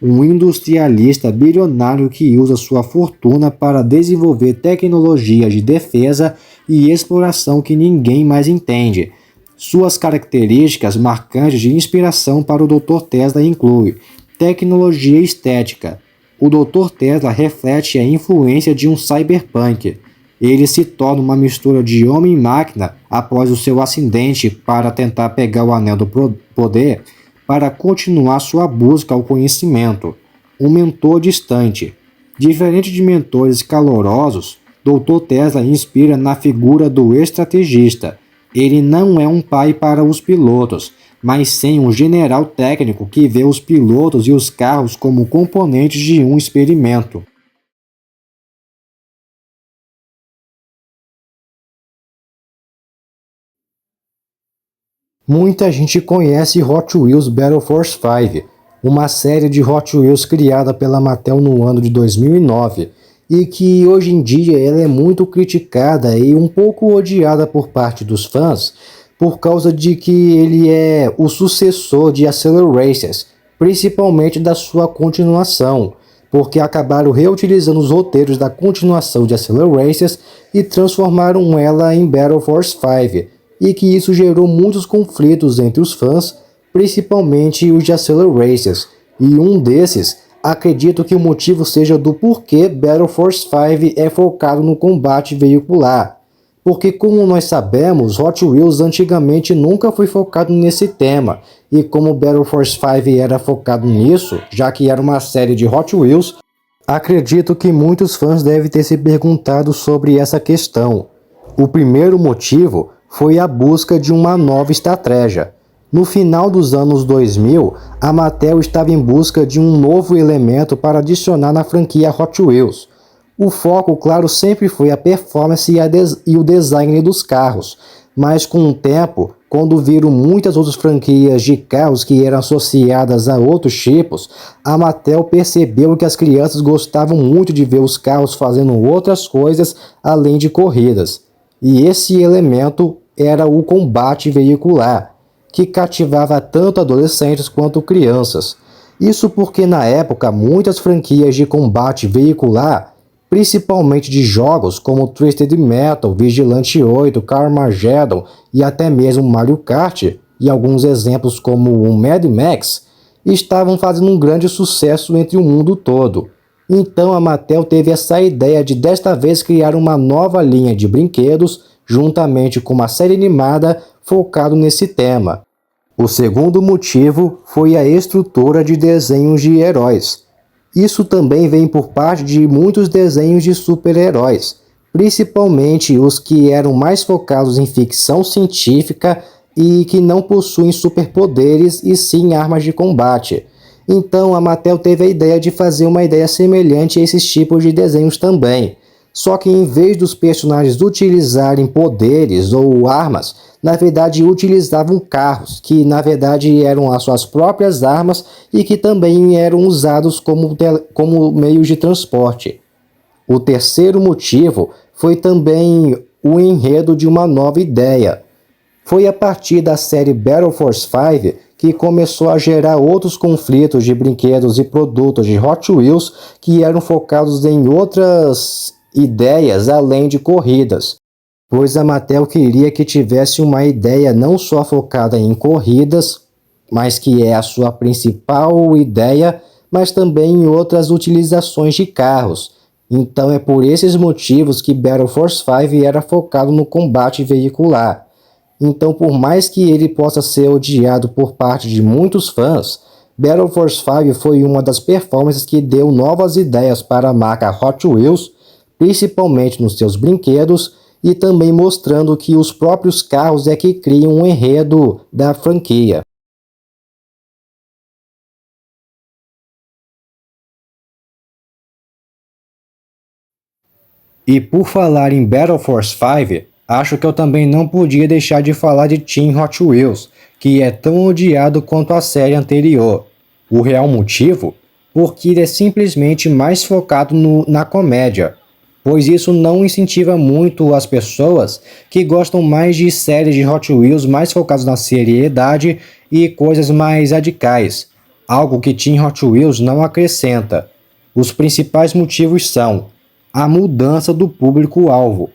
Speaker 1: um industrialista bilionário que usa sua fortuna para desenvolver tecnologias de defesa e exploração que ninguém mais entende. Suas características marcantes de inspiração para o Dr. Tesla incluem tecnologia estética. O Dr. Tesla reflete a influência de um cyberpunk. Ele se torna uma mistura de homem e máquina após o seu acidente para tentar pegar o Anel do Poder para continuar sua busca ao conhecimento. Um mentor distante. Diferente de mentores calorosos, Dr. Tesla inspira na figura do estrategista. Ele não é um pai para os pilotos, mas sim um general técnico que vê os pilotos e os carros como componentes de um experimento. Muita gente conhece Hot Wheels Battle Force 5, uma série de Hot Wheels criada pela Mattel no ano de 2009 e que hoje em dia ela é muito criticada e um pouco odiada por parte dos fãs por causa de que ele é o sucessor de Accelerations, principalmente da sua continuação, porque acabaram reutilizando os roteiros da continuação de Accelerations e transformaram ela em Battle Force 5, e que isso gerou muitos conflitos entre os fãs, principalmente os de Accelerations, e um desses, acredito que o motivo seja do porquê Battle Force 5 é focado no combate veicular, porque como nós sabemos, Hot Wheels antigamente nunca foi focado nesse tema, e como Battle Force 5 era focado nisso, já que era uma série de Hot Wheels, Acredito que muitos fãs devem ter se perguntado sobre essa questão. O primeiro motivo foi a busca de uma nova estratégia. No final dos anos 2000, a Mattel estava em busca de um novo elemento para adicionar na franquia Hot Wheels. O foco, claro, sempre foi a performance e o design dos carros, mas com o tempo, quando viram muitas outras franquias de carros que eram associadas a outros tipos, a Mattel percebeu que as crianças gostavam muito de ver os carros fazendo outras coisas além de corridas. E esse elemento era o combate veicular, que cativava tanto adolescentes quanto crianças. Isso porque na época muitas franquias de combate veicular, principalmente de jogos como Twisted Metal, Vigilante 8, Carmageddon e até mesmo Mario Kart, e alguns exemplos como o Mad Max, estavam fazendo um grande sucesso entre o mundo todo. Então a Mattel teve essa ideia de desta vez criar uma nova linha de brinquedos, juntamente com uma série animada focado nesse tema. O segundo motivo foi a estrutura de desenhos de heróis. Isso também vem por parte de muitos desenhos de super-heróis, principalmente os que eram mais focados em ficção científica e que não possuem superpoderes e sim armas de combate. Então a Mattel teve a ideia de fazer uma ideia semelhante a esses tipos de desenhos também. Só que em vez dos personagens utilizarem poderes ou armas, na verdade utilizavam carros, que na verdade eram as suas próprias armas e que também eram usados como meios de transporte. O terceiro motivo foi também o enredo de uma nova ideia. Foi a partir da série Battle Force 5 que começou a gerar outros conflitos de brinquedos e produtos de Hot Wheels que eram focados em outras ideias além de corridas, pois a Mattel queria que tivesse uma ideia não só focada em corridas, mas que é a sua principal ideia, mas também em outras utilizações de carros. Então é por esses motivos que Battle Force 5 era focado no combate veicular. Então, por mais que ele possa ser odiado por parte de muitos fãs, Battle Force 5 foi uma das performances que deu novas ideias para a marca Hot Wheels, principalmente nos seus brinquedos, e também mostrando que os próprios carros é que criam um enredo da franquia. E por falar em Battle Force 5, acho que eu também não podia deixar de falar de Team Hot Wheels, que é tão odiado quanto a série anterior. O real motivo? Porque ele é simplesmente mais focado na comédia, pois isso não incentiva muito as pessoas que gostam mais de séries de Hot Wheels mais focadas na seriedade e coisas mais radicais, algo que Team Hot Wheels não acrescenta. Os principais motivos são a mudança do público-alvo.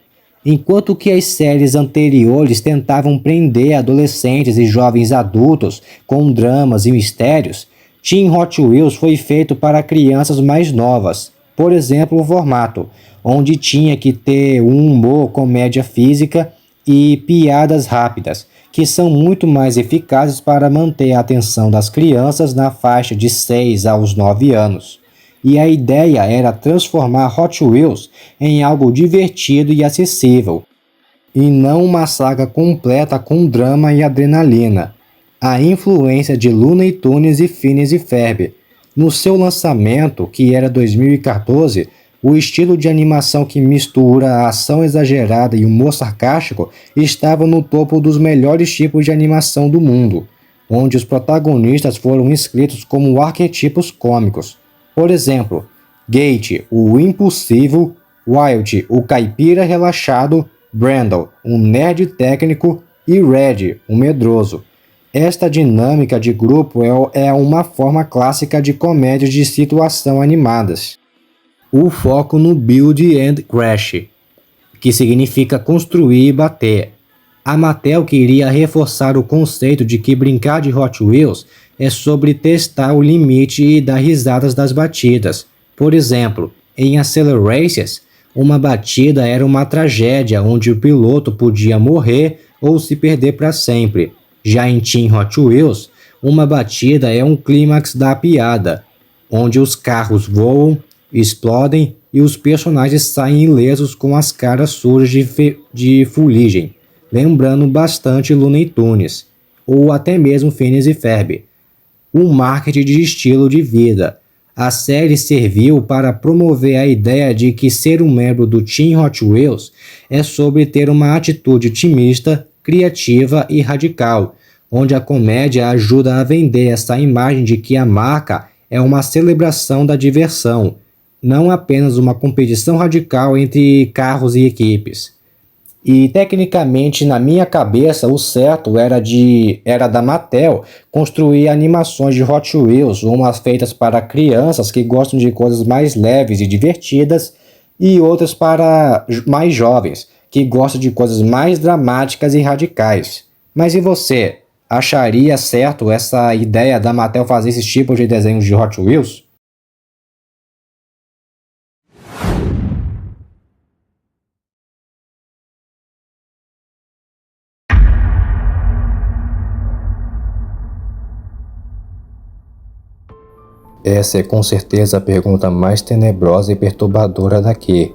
Speaker 1: Enquanto que as séries anteriores tentavam prender adolescentes e jovens adultos com dramas e mistérios, Team Hot Wheels foi feito para crianças mais novas. Por exemplo, o formato, onde tinha que ter um humor, comédia física e piadas rápidas, que são muito mais eficazes para manter a atenção das crianças na faixa de 6 aos 9 anos. E a ideia era transformar Hot Wheels em algo divertido e acessível, e não uma saga completa com drama e adrenalina. A influência de Looney Tunes e Phineas e Ferb. No seu lançamento, que era 2014, o estilo de animação que mistura a ação exagerada e humor sarcástico estava no topo dos melhores tipos de animação do mundo, onde os protagonistas foram escritos como arquetipos cômicos. Por exemplo, Gate, o impulsivo, Wild, o caipira relaxado, Brandon, um nerd técnico e Red, um medroso. Esta dinâmica de grupo é uma forma clássica de comédias de situação animadas. O foco no Build and Crash, que significa construir e bater. A Mattel queria reforçar o conceito de que brincar de Hot Wheels é sobre testar o limite e dar risadas das batidas. Por exemplo, em Accelerations, uma batida era uma tragédia onde o piloto podia morrer ou se perder para sempre. Já em Team Hot Wheels, uma batida é um clímax da piada, onde os carros voam, explodem e os personagens saem ilesos com as caras sujas de fuligem, lembrando bastante Looney Tunes, ou até mesmo Phineas e Ferb. Um marketing de estilo de vida. A série serviu para promover a ideia de que ser um membro do Team Hot Wheels é sobre ter uma atitude otimista, criativa e radical, onde a comédia ajuda a vender essa imagem de que a marca é uma celebração da diversão, não apenas uma competição radical entre carros e equipes. E tecnicamente, na minha cabeça, o certo era da Mattel construir animações de Hot Wheels, umas feitas para crianças que gostam de coisas mais leves e divertidas, e outras para mais jovens, que gostam de coisas mais dramáticas e radicais. Mas e você? Acharia certo essa ideia da Mattel fazer esses tipos de desenhos de Hot Wheels? Essa é com certeza a pergunta mais tenebrosa e perturbadora daqui.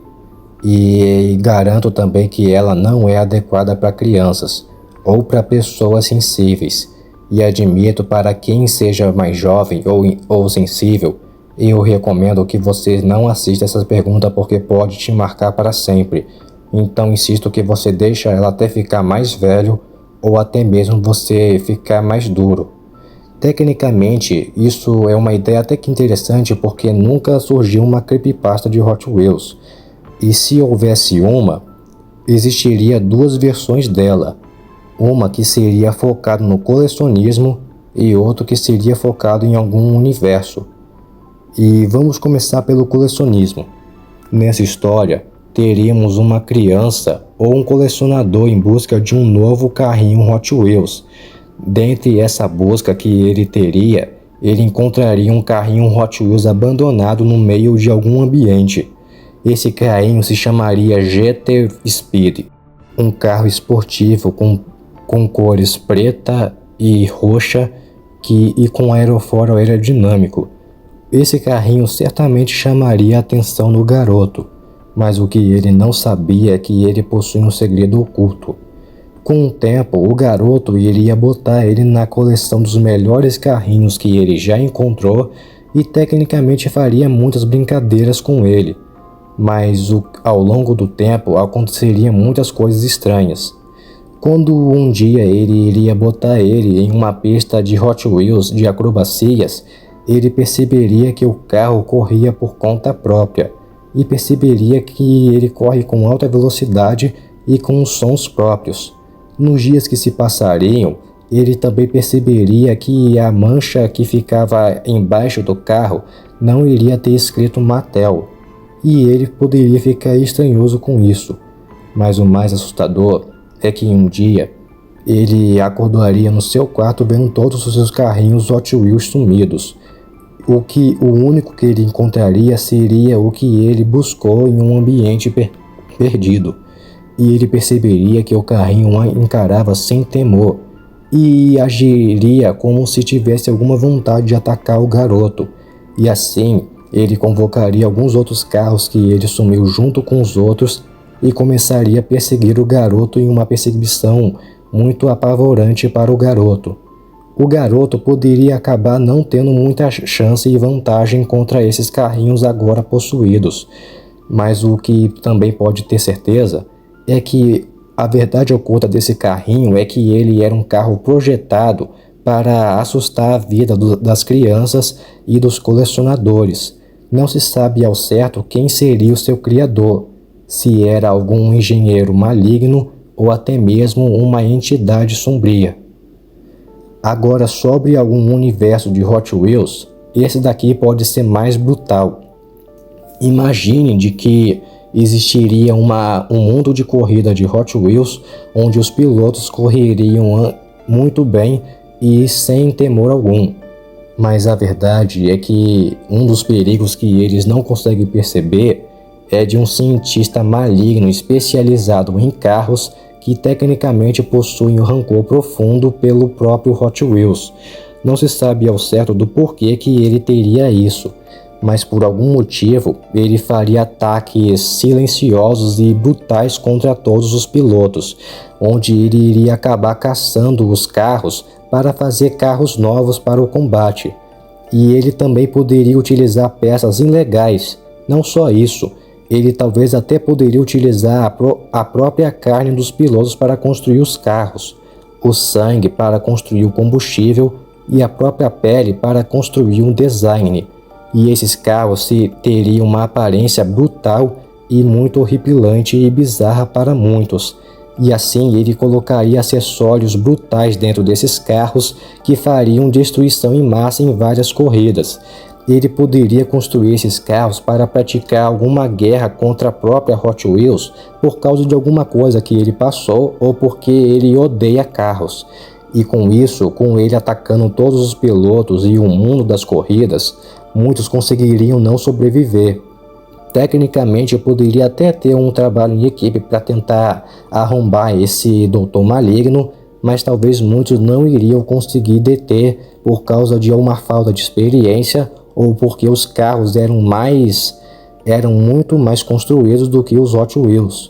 Speaker 1: E garanto também que ela não é adequada para crianças ou para pessoas sensíveis. E admito para quem seja mais jovem ou sensível, eu recomendo que você não assista essa pergunta porque pode te marcar para sempre. Então insisto que você deixe ela até ficar mais velho ou até mesmo você ficar mais duro. Tecnicamente, isso é uma ideia até que interessante porque nunca surgiu uma creepypasta de Hot Wheels. E se houvesse uma, existiria duas versões dela. Uma que seria focada no colecionismo e outra que seria focado em algum universo. E vamos começar pelo colecionismo. Nessa história, teríamos uma criança ou um colecionador em busca de um novo carrinho Hot Wheels. Dentre essa busca que ele teria, ele encontraria um carrinho Hot Wheels abandonado no meio de algum ambiente. Esse carrinho se chamaria GT Speed, um carro esportivo com cores preta e roxa e com aerofólio aerodinâmico. Esse carrinho certamente chamaria a atenção do garoto, mas o que ele não sabia é que ele possui um segredo oculto. Com o tempo, o garoto iria botar ele na coleção dos melhores carrinhos que ele já encontrou e tecnicamente faria muitas brincadeiras com ele. Mas ao longo do tempo aconteceriam muitas coisas estranhas. Quando um dia ele iria botar ele em uma pista de Hot Wheels de acrobacias, ele perceberia que o carro corria por conta própria e perceberia que ele corre com alta velocidade e com sons próprios. Nos dias que se passariam, ele também perceberia que a mancha que ficava embaixo do carro não iria ter escrito Mattel, e ele poderia ficar estranhoso com isso. Mas o mais assustador é que um dia ele acordaria no seu quarto vendo todos os seus carrinhos Hot Wheels sumidos. O único que ele encontraria seria o que ele buscou em um ambiente perdido. E ele perceberia que o carrinho o encarava sem temor e agiria como se tivesse alguma vontade de atacar o garoto. E assim, ele convocaria alguns outros carros que ele sumiu junto com os outros e começaria a perseguir o garoto em uma perseguição muito apavorante para o garoto. O garoto poderia acabar não tendo muita chance e vantagem contra esses carrinhos agora possuídos, mas o que também pode ter certeza é que a verdade oculta desse carrinho é que ele era um carro projetado para assustar a vida das crianças e dos colecionadores. Não se sabe ao certo quem seria o seu criador, se era algum engenheiro maligno ou até mesmo uma entidade sombria. Agora, sobre algum universo de Hot Wheels, esse daqui pode ser mais brutal. Imagine de que existiria um mundo de corrida de Hot Wheels onde os pilotos correriam muito bem e sem temor algum. Mas a verdade é que um dos perigos que eles não conseguem perceber é de um cientista maligno especializado em carros que tecnicamente possui um rancor profundo pelo próprio Hot Wheels. Não se sabe ao certo do porquê que ele teria isso, mas por algum motivo ele faria ataques silenciosos e brutais contra todos os pilotos, onde ele iria acabar caçando os carros para fazer carros novos para o combate. E ele também poderia utilizar peças ilegais. Não só isso, ele talvez até poderia utilizar a própria carne dos pilotos para construir os carros, o sangue para construir o combustível e a própria pele para construir um design. E esses carros teriam uma aparência brutal e muito horripilante e bizarra para muitos. E assim ele colocaria acessórios brutais dentro desses carros que fariam destruição em massa em várias corridas. Ele poderia construir esses carros para praticar alguma guerra contra a própria Hot Wheels por causa de alguma coisa que ele passou ou porque ele odeia carros. E com isso, com ele atacando todos os pilotos e o mundo das corridas, muitos conseguiriam não sobreviver. Tecnicamente, eu poderia até ter um trabalho em equipe para tentar arrombar esse Doutor Maligno, mas talvez muitos não iriam conseguir deter por causa de uma falta de experiência ou porque os carros eram muito mais construídos do que os Hot Wheels.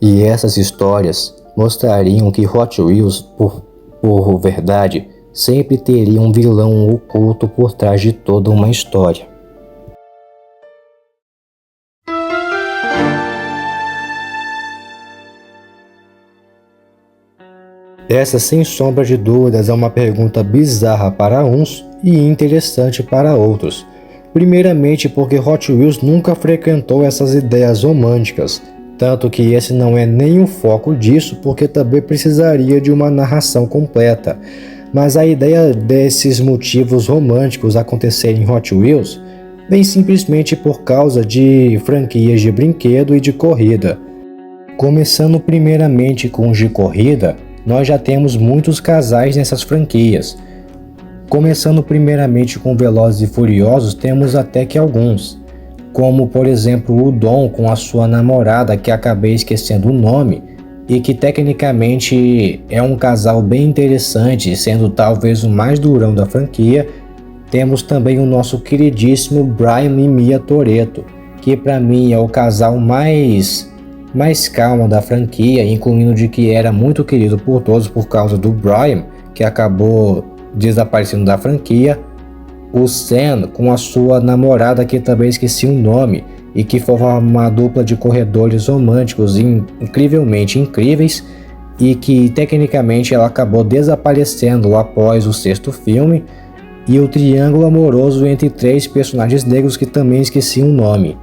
Speaker 1: E essas histórias mostrariam que Hot Wheels, por verdade, sempre teria um vilão oculto por trás de toda uma história. Essa, sem sombra de dúvidas, é uma pergunta bizarra para uns e interessante para outros. Primeiramente porque Hot Wheels nunca frequentou essas ideias românticas, tanto que esse não é nem o foco disso, porque também precisaria de uma narração completa. Mas a ideia desses motivos românticos acontecerem em Hot Wheels vem simplesmente por causa de franquias de brinquedo e de corrida. Começando primeiramente com os de corrida, nós já temos muitos casais nessas franquias. Começando primeiramente com Velozes e Furiosos, temos até que alguns, como por exemplo o Dom com a sua namorada, que acabei esquecendo o nome, e que tecnicamente é um casal bem interessante, sendo talvez o mais durão da franquia. Temos também o nosso queridíssimo Brian e Mia Toretto, que para mim é o casal mais calmo da franquia, incluindo de que era muito querido por todos por causa do Brian, que acabou desaparecendo da franquia. O Sam com a sua namorada, que também esqueci o nome, e que forma uma dupla de corredores românticos incrivelmente incríveis, e que tecnicamente ela acabou desaparecendo após o sexto filme. E o triângulo amoroso entre três personagens negros, que também esqueci o nome.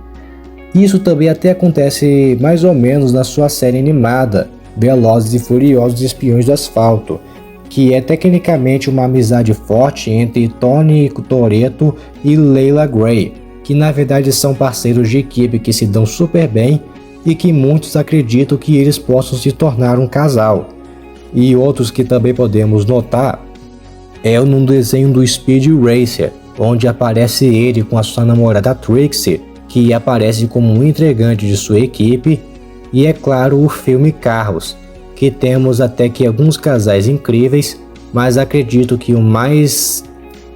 Speaker 1: Isso também até acontece mais ou menos na sua série animada Velozes e Furiosos Espiões do Asfalto, que é tecnicamente uma amizade forte entre Tony Toretto e Leila Grey, que na verdade são parceiros de equipe que se dão super bem e que muitos acreditam que eles possam se tornar um casal. E outros que também podemos notar é no desenho do Speed Racer, onde aparece ele com a sua namorada Trixie, que aparece como um integrante de sua equipe, e é claro o filme Carros, que temos até que alguns casais incríveis, mas acredito que o mais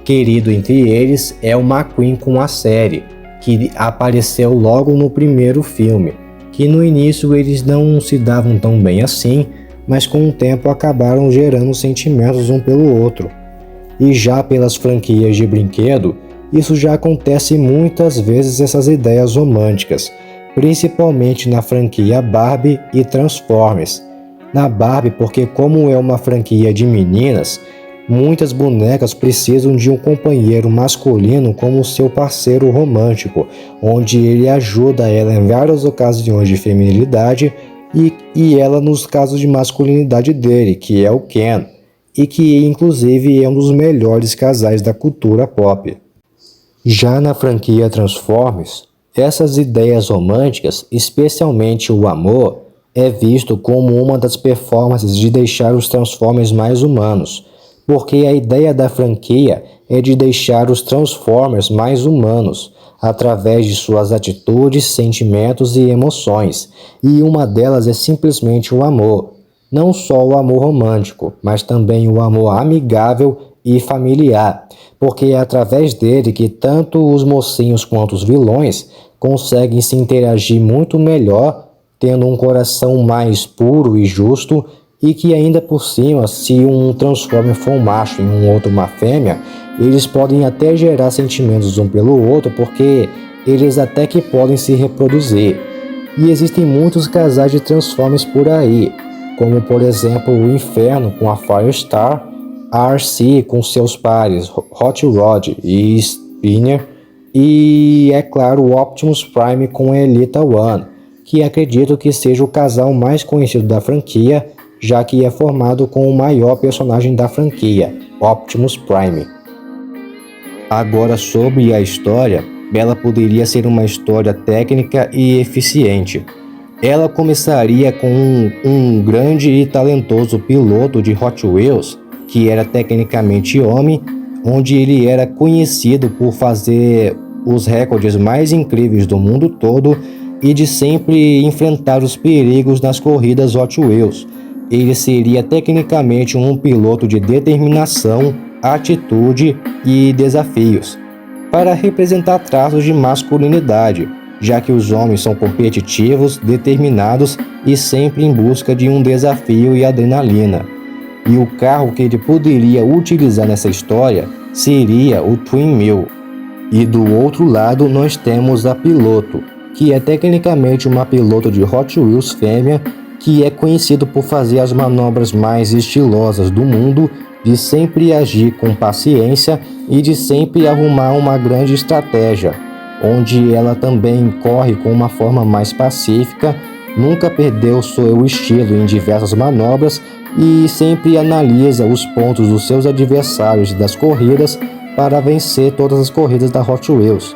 Speaker 1: querido entre eles é o McQueen com a série, que apareceu logo no primeiro filme, que no início eles não se davam tão bem assim, mas com o tempo acabaram gerando sentimentos um pelo outro. E já pelas franquias de brinquedo, isso já acontece muitas vezes, essas ideias românticas, principalmente na franquia Barbie e Transformers. Na Barbie, porque como é uma franquia de meninas, muitas bonecas precisam de um companheiro masculino como seu parceiro romântico, onde ele ajuda ela em várias ocasiões de feminilidade e ela nos casos de masculinidade dele, que é o Ken, e que inclusive é um dos melhores casais da cultura pop. Já na franquia Transformers, essas ideias românticas, especialmente o amor, é visto como uma das performances de deixar os Transformers mais humanos, porque a ideia da franquia é de deixar os Transformers mais humanos, através de suas atitudes, sentimentos e emoções, e uma delas é simplesmente o amor. Não só o amor romântico, mas também o amor amigável e familiar, porque é através dele que tanto os mocinhos quanto os vilões conseguem se interagir muito melhor, tendo um coração mais puro e justo, e que ainda por cima, se um Transformer for um macho e um outro uma fêmea, eles podem até gerar sentimentos um pelo outro, porque eles até que podem se reproduzir. E existem muitos casais de Transformers por aí, como por exemplo o Inferno com a Firestar, a Arcee com seus pares Hot Rod e Spinner, e é claro o Optimus Prime com a Elita One, que acredito que seja o casal mais conhecido da franquia, já que é formado com o maior personagem da franquia, Optimus Prime. Agora sobre a história, ela poderia ser uma história técnica e eficiente. Ela começaria com um grande e talentoso piloto de Hot Wheels, que era tecnicamente homem, onde ele era conhecido por fazer os recordes mais incríveis do mundo todo e de sempre enfrentar os perigos nas corridas Hot Wheels. Ele seria tecnicamente um piloto de determinação, atitude e desafios, para representar traços de masculinidade, já que os homens são competitivos, determinados e sempre em busca de um desafio e adrenalina. E o carro que ele poderia utilizar nessa história seria o Twin Mill. E do outro lado nós temos a piloto, que é tecnicamente uma piloto de Hot Wheels fêmea, que é conhecido por fazer as manobras mais estilosas do mundo, de sempre agir com paciência e de sempre arrumar uma grande estratégia, onde ela também corre com uma forma mais pacífica, nunca perdeu seu estilo em diversas manobras e sempre analisa os pontos dos seus adversários das corridas para vencer todas as corridas da Hot Wheels.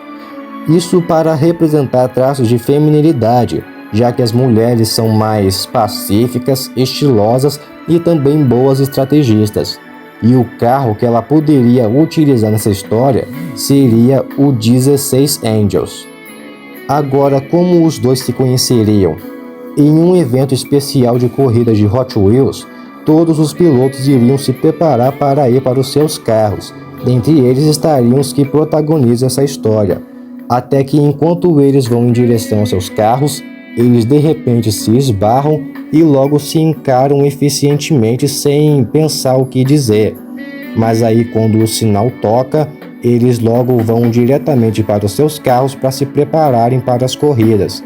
Speaker 1: Isso para representar traços de feminilidade, já que as mulheres são mais pacíficas, estilosas e também boas estrategistas. E o carro que ela poderia utilizar nessa história seria o 16 Angels. Agora, como os dois se conheceriam? Em um evento especial de corridas de Hot Wheels, todos os pilotos iriam se preparar para ir para os seus carros. Dentre eles estariam os que protagonizam essa história. Até que enquanto eles vão em direção aos seus carros, eles de repente se esbarram e logo se encaram eficientemente sem pensar o que dizer. Mas aí quando o sinal toca, eles logo vão diretamente para os seus carros para se prepararem para as corridas.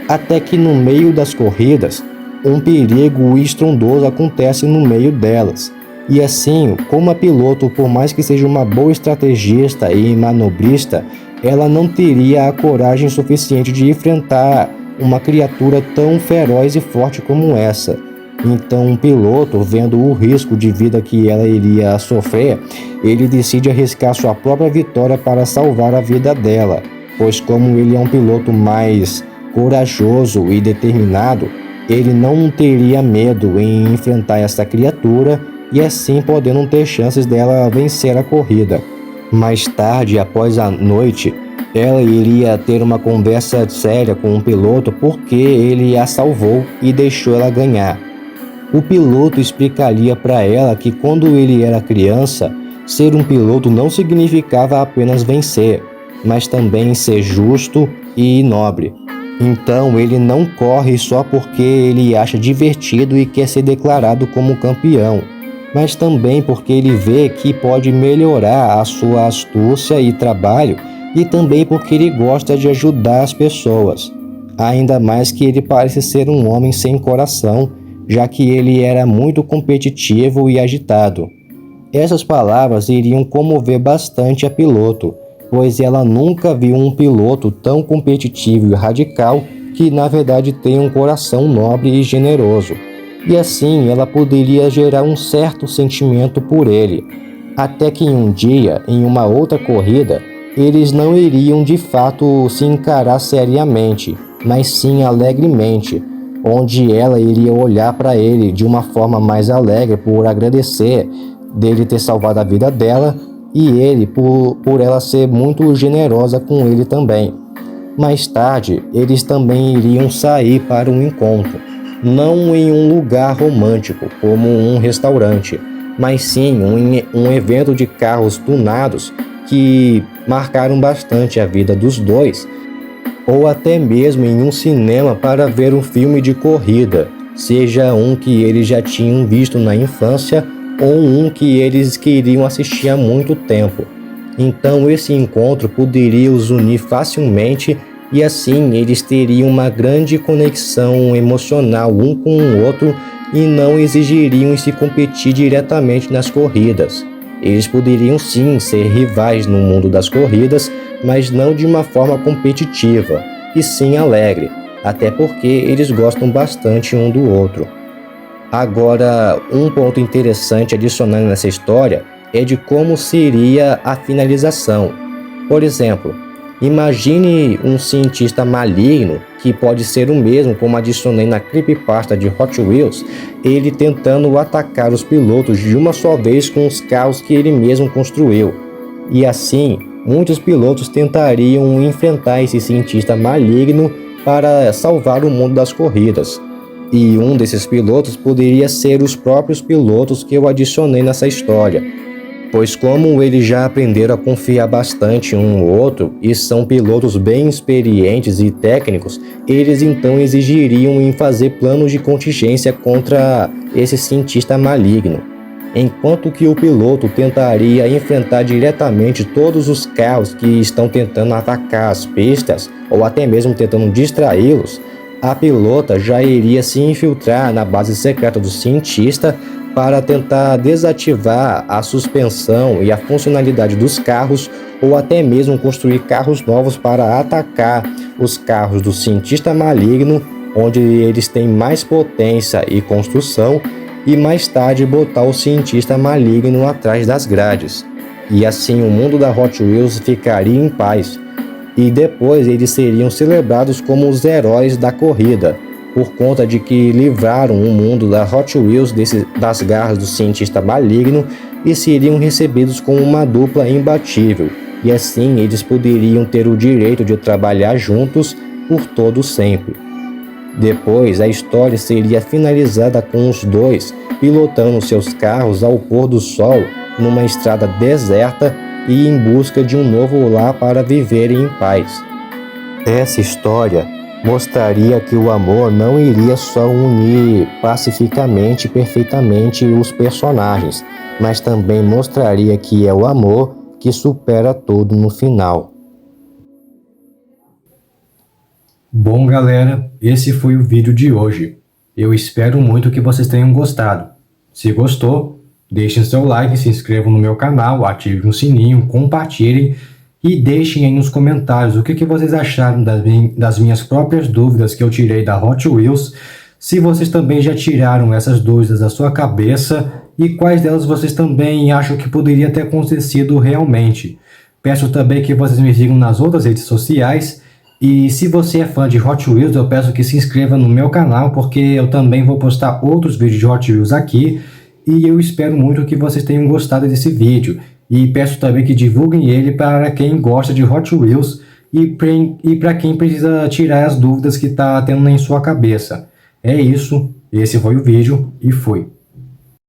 Speaker 1: Até que no meio das corridas, um perigo estrondoso acontece no meio delas. E assim, como a piloto, por mais que seja uma boa estrategista e manobrista, ela não teria a coragem suficiente de enfrentar uma criatura tão feroz e forte como essa. Então um piloto, vendo o risco de vida que ela iria sofrer, ele decide arriscar sua própria vitória para salvar a vida dela, pois como ele é um piloto mais corajoso e determinado, ele não teria medo em enfrentar essa criatura e assim podendo ter chances dela vencer a corrida. Mais tarde, após a noite, ela iria ter uma conversa séria com o piloto porque ele a salvou e deixou ela ganhar. O piloto explicaria para ela que quando ele era criança, ser um piloto não significava apenas vencer, mas também ser justo e nobre. Então ele não corre só porque ele acha divertido e quer ser declarado como campeão, mas também porque ele vê que pode melhorar a sua astúcia e trabalho, e também porque ele gosta de ajudar as pessoas. Ainda mais que ele parece ser um homem sem coração, já que ele era muito competitivo e agitado. Essas palavras iriam comover bastante a piloto, pois ela nunca viu um piloto tão competitivo e radical que na verdade tem um coração nobre e generoso. E assim ela poderia gerar um certo sentimento por ele. Até que um dia, em uma outra corrida, eles não iriam de fato se encarar seriamente, mas sim alegremente, onde ela iria olhar para ele de uma forma mais alegre por agradecer dele ter salvado a vida dela e ele por ela ser muito generosa com ele também. Mais tarde, eles também iriam sair para um encontro, não em um lugar romântico como um restaurante, mas sim um evento de carros tunados que marcaram bastante a vida dos dois, ou até mesmo em um cinema para ver um filme de corrida, seja um que eles já tinham visto na infância ou um que eles queriam assistir há muito tempo. Então esse encontro poderia os unir facilmente e assim eles teriam uma grande conexão emocional um com o outro e não exigiriam se competir diretamente nas corridas. Eles poderiam sim ser rivais no mundo das corridas, mas não de uma forma competitiva, e sim alegre, até porque eles gostam bastante um do outro. Agora, um ponto interessante adicionando nessa história é de como seria a finalização. Por exemplo, imagine um cientista maligno, que pode ser o mesmo como adicionei na creepypasta de Hot Wheels, ele tentando atacar os pilotos de uma só vez com os carros que ele mesmo construiu. E assim, muitos pilotos tentariam enfrentar esse cientista maligno para salvar o mundo das corridas. E um desses pilotos poderia ser os próprios pilotos que eu adicionei nessa história, pois como eles já aprenderam a confiar bastante um no outro e são pilotos bem experientes e técnicos, eles então exigiriam em fazer planos de contingência contra esse cientista maligno. Enquanto que o piloto tentaria enfrentar diretamente todos os carros que estão tentando atacar as pistas ou até mesmo tentando distraí-los, a pilota já iria se infiltrar na base secreta do cientista para tentar desativar a suspensão e a funcionalidade dos carros ou até mesmo construir carros novos para atacar os carros do cientista maligno, onde eles têm mais potência e construção, e mais tarde botar o cientista maligno atrás das grades. E assim o mundo da Hot Wheels ficaria em paz. E depois eles seriam celebrados como os heróis da corrida, por conta de que livraram o mundo da Hot Wheels das garras do cientista maligno e seriam recebidos como uma dupla imbatível. E assim eles poderiam ter o direito de trabalhar juntos por todo sempre. Depois, a história seria finalizada com os dois pilotando seus carros ao pôr do sol numa estrada deserta e em busca de um novo lar para viverem em paz. Essa história mostraria que o amor não iria só unir pacificamente e perfeitamente os personagens, mas também mostraria que é o amor que supera tudo no final. Bom, galera, esse foi o vídeo de hoje. Eu espero muito que vocês tenham gostado. Se gostou, deixem seu like, se inscrevam no meu canal, ativem o sininho, compartilhem e deixem aí nos comentários o que vocês acharam das minhas próprias dúvidas que eu tirei da Hot Wheels, se vocês também já tiraram essas dúvidas da sua cabeça e quais delas vocês também acham que poderia ter acontecido realmente. Peço também que vocês me sigam nas outras redes sociais. E se você é fã de Hot Wheels, eu peço que se inscreva no meu canal, porque eu também vou postar outros vídeos de Hot Wheels aqui, e eu espero muito que vocês tenham gostado desse vídeo. E peço também que divulguem ele para quem gosta de Hot Wheels e para quem precisa tirar as dúvidas que está tendo em sua cabeça. É isso, esse foi o vídeo e fui.